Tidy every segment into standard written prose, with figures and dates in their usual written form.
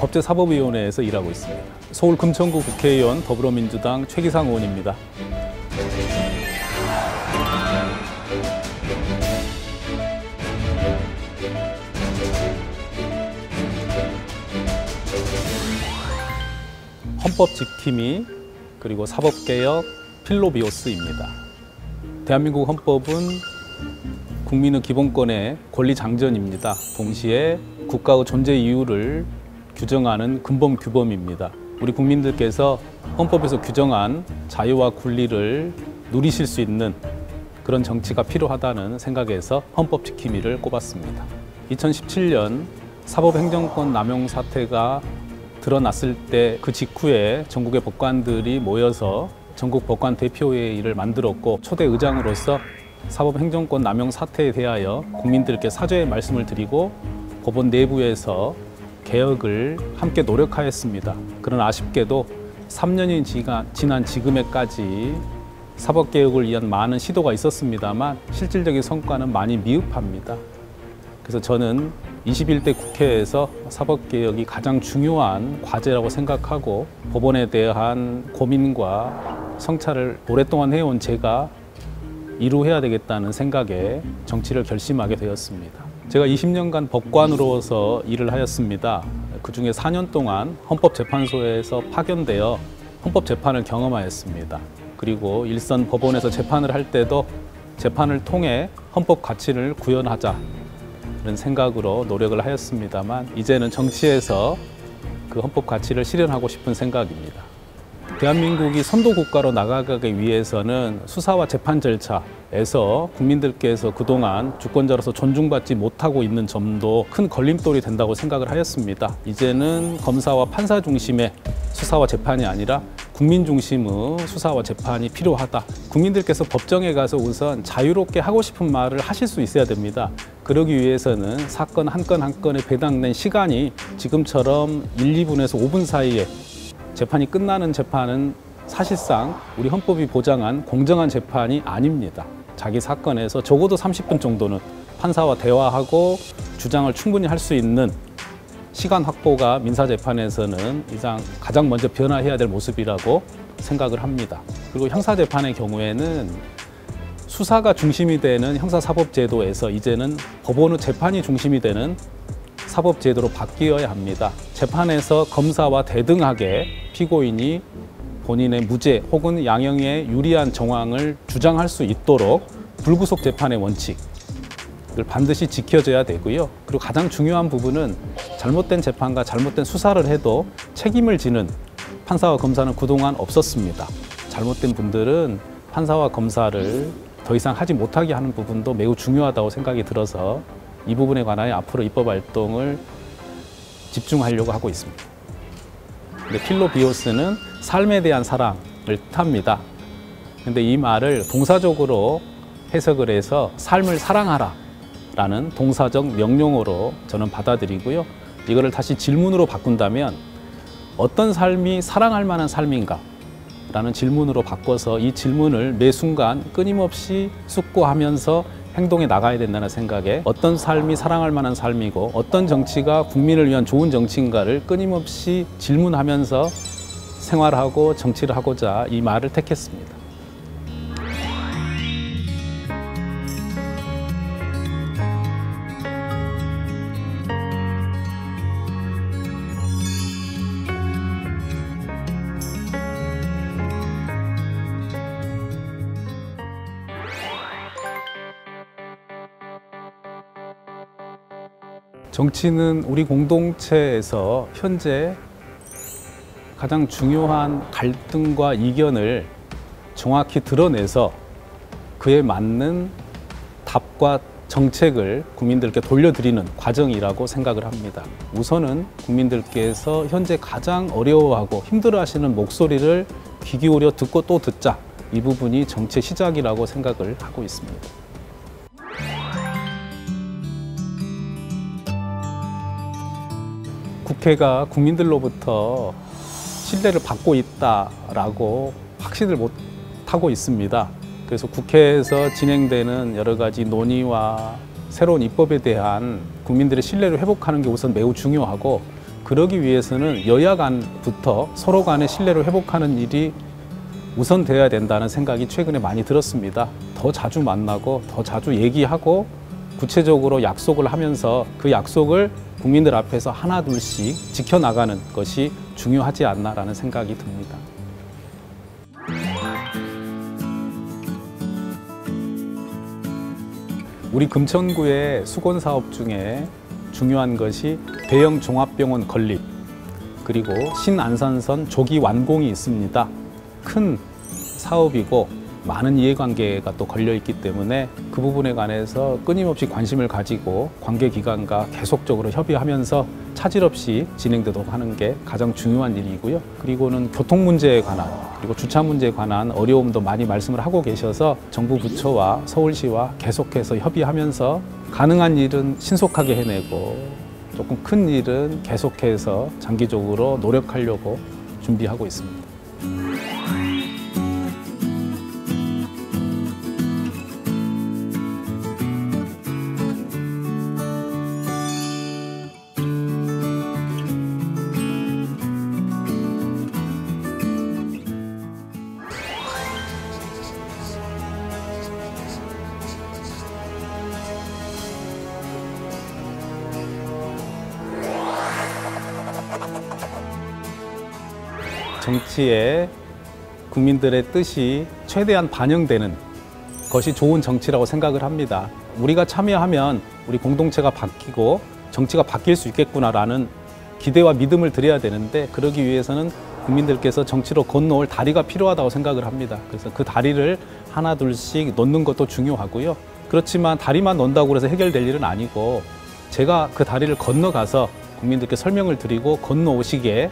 법제사법위원회에서 일하고 있습니다. 서울 금천구 국회의원 더불어민주당 최기상 의원입니다. 헌법 지킴이 그리고 사법개혁 필로비오스입니다. 대한민국 헌법은 국민의 기본권의 권리장전입니다. 동시에 국가의 존재 이유를 규정하는 근본 규범입니다. 우리 국민들께서 헌법에서 규정한 자유와 권리를 누리실 수 있는 그런 정치가 필요하다는 생각에서 헌법 지킴이를 꼽았습니다. 2017년 사법행정권 남용 사태가 드러났을 때 그 직후에 전국의 법관들이 모여서 전국 법관 대표회의를 만들었고 초대 의장으로서 사법행정권 남용 사태에 대하여 국민들께 사죄의 말씀을 드리고 법원 내부에서 개혁을 함께 노력하였습니다. 그러나 아쉽게도 3년이 지난 지금에까지 사법개혁을 위한 많은 시도가 있었습니다만 실질적인 성과는 많이 미흡합니다. 그래서 저는 21대 국회에서 사법개혁이 가장 중요한 과제라고 생각하고 법원에 대한 고민과 성찰을 오랫동안 해온 제가 이루어야 되겠다는 생각에 정치를 결심하게 되었습니다. 제가 20년간 법관으로서 일을 하였습니다. 그중에 4년 동안 헌법재판소에서 파견되어 헌법재판을 경험하였습니다. 그리고 일선 법원에서 재판을 할 때도 재판을 통해 헌법 가치를 구현하자 이런 생각으로 노력을 하였습니다만 이제는 정치에서 그 헌법 가치를 실현하고 싶은 생각입니다. 대한민국이 선도국가로 나아가기 위해서는 수사와 재판 절차에서 국민들께서 그동안 주권자로서 존중받지 못하고 있는 점도 큰 걸림돌이 된다고 생각을 하였습니다. 이제는 검사와 판사 중심의 수사와 재판이 아니라 국민 중심의 수사와 재판이 필요하다. 국민들께서 법정에 가서 우선 자유롭게 하고 싶은 말을 하실 수 있어야 됩니다. 그러기 위해서는 사건 한 건 한 건에 배당된 시간이 지금처럼 1, 2분에서 5분 사이에 재판이 끝나는 재판은 사실상 우리 헌법이 보장한 공정한 재판이 아닙니다. 자기 사건에서 적어도 30분 정도는 판사와 대화하고 주장을 충분히 할 수 있는 시간 확보가 민사재판에서는 가장 먼저 변화해야 될 모습이라고 생각을 합니다. 그리고 형사재판의 경우에는 수사가 중심이 되는 형사사법제도에서 이제는 법원의 재판이 중심이 되는 사법제도로 바뀌어야 합니다. 재판에서 검사와 대등하게 피고인이 본인의 무죄 혹은 양형에 유리한 정황을 주장할 수 있도록 불구속 재판의 원칙을 반드시 지켜져야 되고요. 그리고 가장 중요한 부분은 잘못된 재판과 잘못된 수사를 해도 책임을 지는 판사와 검사는 그동안 없었습니다. 잘못된 분들은 판사와 검사를 더 이상 하지 못하게 하는 부분도 매우 중요하다고 생각이 들어서 이 부분에 관하여 앞으로 입법 활동을 집중하려고 하고 있습니다. 근데 필로비오스는 삶에 대한 사랑을 뜻합니다. 근데 이 말을 동사적으로 해석을 해서 삶을 사랑하라 라는 동사적 명령어로 저는 받아들이고요. 이거를 다시 질문으로 바꾼다면 어떤 삶이 사랑할 만한 삶인가? 라는 질문으로 바꿔서 이 질문을 매 순간 끊임없이 숙고하면서 행동에 나가야 된다는 생각에 어떤 삶이 사랑할 만한 삶이고 어떤 정치가 국민을 위한 좋은 정치인가를 끊임없이 질문하면서 생활하고 정치를 하고자 이 말을 택했습니다. 정치는 우리 공동체에서 현재 가장 중요한 갈등과 이견을 정확히 드러내서 그에 맞는 답과 정책을 국민들께 돌려드리는 과정이라고 생각을 합니다. 우선은 국민들께서 현재 가장 어려워하고 힘들어하시는 목소리를 귀 기울여 듣고 또 듣자. 이 부분이 정치의 시작이라고 생각을 하고 있습니다. 국회가 국민들로부터 신뢰를 받고 있다라고 확신을 못하고 있습니다. 그래서 국회에서 진행되는 여러 가지 논의와 새로운 입법에 대한 국민들의 신뢰를 회복하는 게 우선 매우 중요하고 그러기 위해서는 여야 간부터 서로 간의 신뢰를 회복하는 일이 우선되어야 된다는 생각이 최근에 많이 들었습니다. 더 자주 만나고 더 자주 얘기하고 구체적으로 약속을 하면서 그 약속을 국민들 앞에서 하나 둘씩 지켜나가는 것이 중요하지 않나라는 생각이 듭니다. 우리 금천구의 수건사업 중에 중요한 것이 대형 종합병원 건립, 그리고 신안산선 조기 완공이 있습니다. 큰 사업이고 많은 이해관계가 또 걸려있기 때문에 그 부분에 관해서 끊임없이 관심을 가지고 관계기관과 계속적으로 협의하면서 차질 없이 진행되도록 하는 게 가장 중요한 일이고요. 그리고는 교통 문제에 관한, 그리고 주차 문제에 관한 어려움도 많이 말씀을 하고 계셔서 정부 부처와 서울시와 계속해서 협의하면서 가능한 일은 신속하게 해내고 조금 큰 일은 계속해서 장기적으로 노력하려고 준비하고 있습니다. 정치에 국민들의 뜻이 최대한 반영되는 것이 좋은 정치라고 생각을 합니다. 우리가 참여하면 우리 공동체가 바뀌고 정치가 바뀔 수 있겠구나라는 기대와 믿음을 드려야 되는데, 그러기 위해서는 국민들께서 정치로 건너올 다리가 필요하다고 생각을 합니다. 그래서 그 다리를 하나 둘씩 놓는 것도 중요하고요. 그렇지만 다리만 놓는다고 해서 해결될 일은 아니고, 제가 그 다리를 건너가서 국민들께 설명을 드리고 건너오시게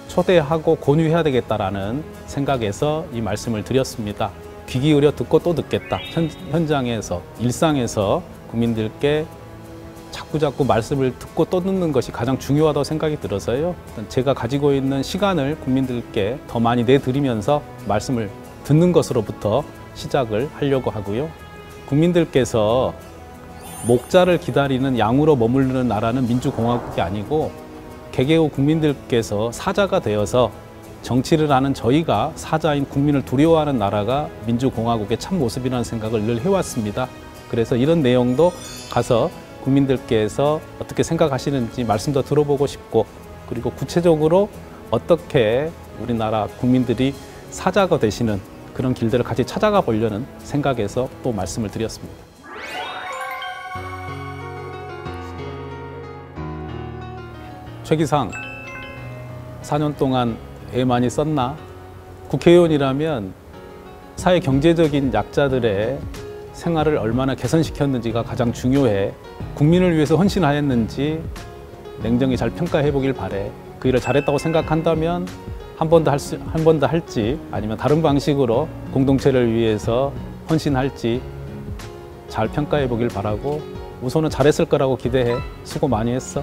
초대하고 권유해야 되겠다라는 생각에서 이 말씀을 드렸습니다. 귀 기울여 듣고 또 듣겠다. 현장에서, 일상에서 국민들께 자꾸자꾸 말씀을 듣고 또 듣는 것이 가장 중요하다고 생각이 들어서요. 제가 가지고 있는 시간을 국민들께 더 많이 내드리면서 말씀을 듣는 것으로부터 시작을 하려고 하고요. 국민들께서 목자를 기다리는 양으로 머무르는 나라는 민주공화국이 아니고, 개개 후 국민들께서 사자가 되어서 정치를 하는 저희가 사자인 국민을 두려워하는 나라가 민주공화국의 참 모습이라는 생각을 늘 해왔습니다. 그래서 이런 내용도 가서 국민들께서 어떻게 생각하시는지 말씀도 들어보고 싶고, 그리고 구체적으로 어떻게 우리나라 국민들이 사자가 되시는 그런 길들을 같이 찾아가 보려는 생각에서 또 말씀을 드렸습니다. 최기상, 4년 동안 애 많이 썼나? 국회의원이라면 사회 경제적인 약자들의 생활을 얼마나 개선시켰는지가 가장 중요해. 국민을 위해서 헌신하였는지 냉정히 잘 평가해 보길 바래. 그 일을 잘했다고 생각한다면 한 번 더 할지, 아니면 다른 방식으로 공동체를 위해서 헌신할지 잘 평가해 보길 바라고, 우선은 잘했을 거라고 기대해. 수고 많이 했어.